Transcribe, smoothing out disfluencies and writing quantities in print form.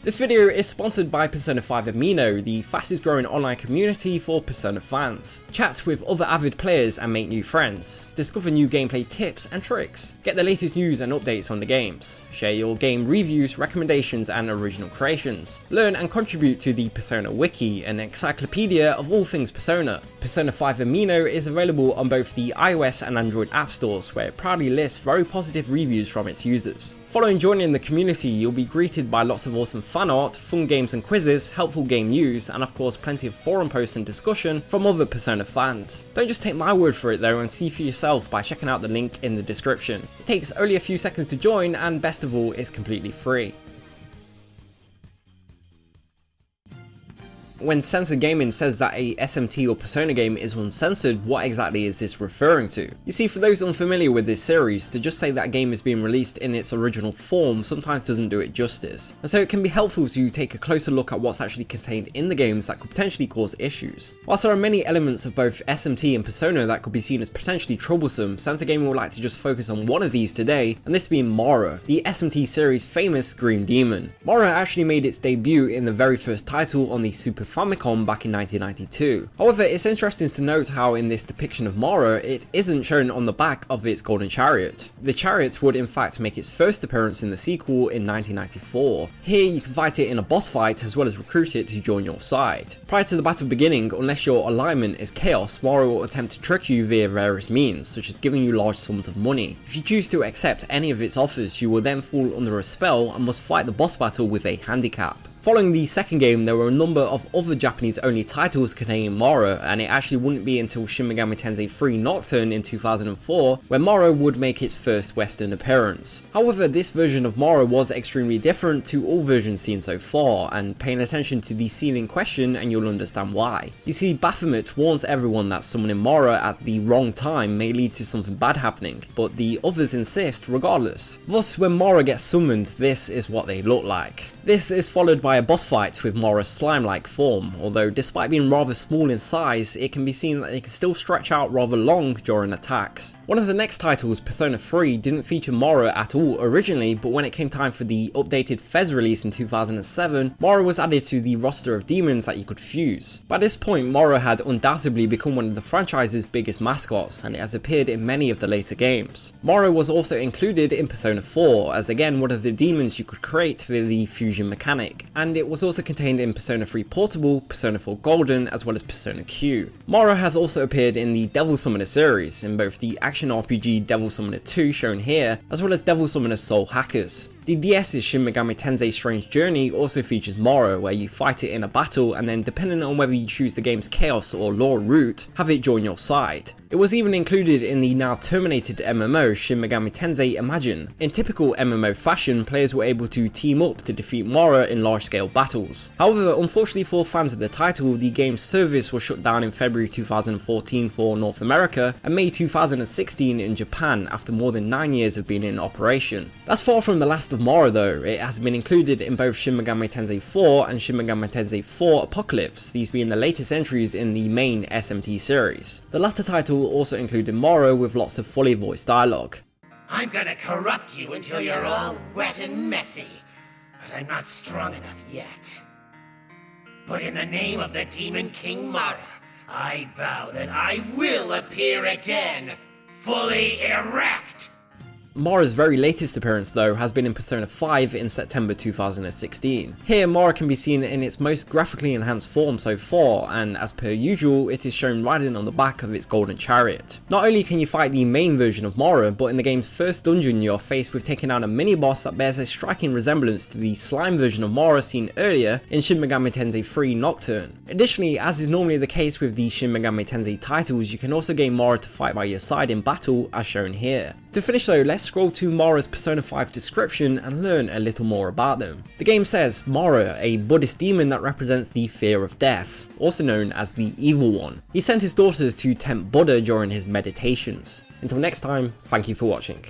This video is sponsored by Persona 5 Amino, the fastest growing online community for Persona fans. Chat with other avid players and make new friends. Discover new gameplay tips and tricks. Get the latest news and updates on the games. Share your game reviews, recommendations and original creations. Learn and contribute to the Persona Wiki, an encyclopedia of all things Persona. Persona 5 Amino is available on both the iOS and Android app stores, where it proudly lists very positive reviews from its users. Following joining the community, you'll be greeted by lots of awesome fan art, fun games and quizzes, helpful game news, and of course plenty of forum posts and discussion from other Persona fans. Don't just take my word for it though, and see for yourself by checking out the link in the description. It takes only a few seconds to join, and best of all, it's completely free. When Censored Gaming says that a SMT or Persona game is uncensored, what exactly is this referring to? You see, for those unfamiliar with this series, to just say that a game is being released in its original form sometimes doesn't do it justice, and so it can be helpful to take a closer look at what's actually contained in the games that could potentially cause issues. Whilst there are many elements of both SMT and Persona that could be seen as potentially troublesome, Censored Gaming would like to just focus on one of these today, and this being Mara, the SMT series' famous Green Demon. Mara actually made its debut in the very first title on the Super Famicom back in 1992. However, it's interesting to note how in this depiction of Mara, it isn't shown on the back of its golden chariot. The chariot would in fact make its first appearance in the sequel in 1994. Here you can fight it in a boss fight as well as recruit it to join your side. Prior to the battle beginning, unless your alignment is chaos, Mara will attempt to trick you via various means, such as giving you large sums of money. If you choose to accept any of its offers, you will then fall under a spell and must fight the boss battle with a handicap. Following the second game, there were a number of other Japanese-only titles containing Mara, and it actually wouldn't be until Shin Megami Tensei 3 Nocturne in 2004 where Mara would make its first Western appearance. However, this version of Mara was extremely different to all versions seen so far, and paying attention to the scene in question and you'll understand why. You see, Baphomet warns everyone that summoning Mara at the wrong time may lead to something bad happening, but the others insist regardless. Thus, when Mara gets summoned, this is what they look like. This is followed by a boss fight with Mara's slime-like form, although despite being rather small in size, it can be seen that they can still stretch out rather long during attacks. One of the next titles, Persona 3, didn't feature Mara at all originally, but when it came time for the updated Fez release in 2007, Mara was added to the roster of demons that you could fuse. By this point, Mara had undoubtedly become one of the franchise's biggest mascots, and it has appeared in many of the later games. Mara was also included in Persona 4, as again one of the demons you could create via the fusion mechanic, and it was also contained in Persona 3 Portable, Persona 4 Golden, as well as Persona Q. Mara has also appeared in the Devil Summoner series, in both the action RPG Devil Summoner 2 shown here, as well as Devil Summoner Soul Hackers. The DS's Shin Megami Tensei Strange Journey also features Mara, where you fight it in a battle and then, depending on whether you choose the game's Chaos or Lore route, have it join your side. It was even included in the now terminated MMO Shin Megami Tensei Imagine. In typical MMO fashion, players were able to team up to defeat Mara in large-scale battles. However, unfortunately for fans of the title, the game's service was shut down in February 2014 for North America and May 2016 in Japan after more than 9 years of being in operation. That's far from the last of Mara though. It has been included in both Shin Megami Tensei 4 and Shin Megami Tensei 4 Apocalypse, these being the latest entries in the main SMT series. The latter title also included Mara with lots of fully voiced dialogue. I'm gonna corrupt you until you're all wet and messy, but I'm not strong enough yet. But in the name of the Demon King Mara, I vow that I will appear again, fully erect! Mara's very latest appearance though has been in Persona 5 in September 2016. Here Mara can be seen in its most graphically enhanced form so far, and as per usual it is shown riding on the back of its golden chariot. Not only can you fight the main version of Mara, but in the game's first dungeon you are faced with taking out a mini boss that bears a striking resemblance to the slime version of Mara seen earlier in Shin Megami Tensei 3 Nocturne. Additionally, as is normally the case with the Shin Megami Tensei titles, you can also gain Mara to fight by your side in battle as shown here. To finish though, let's scroll to Mara's Persona 5 description and learn a little more about them. The game says, Mara, a Buddhist demon that represents the fear of death, also known as the Evil One. He sent his daughters to tempt Buddha during his meditations. Until next time, thank you for watching.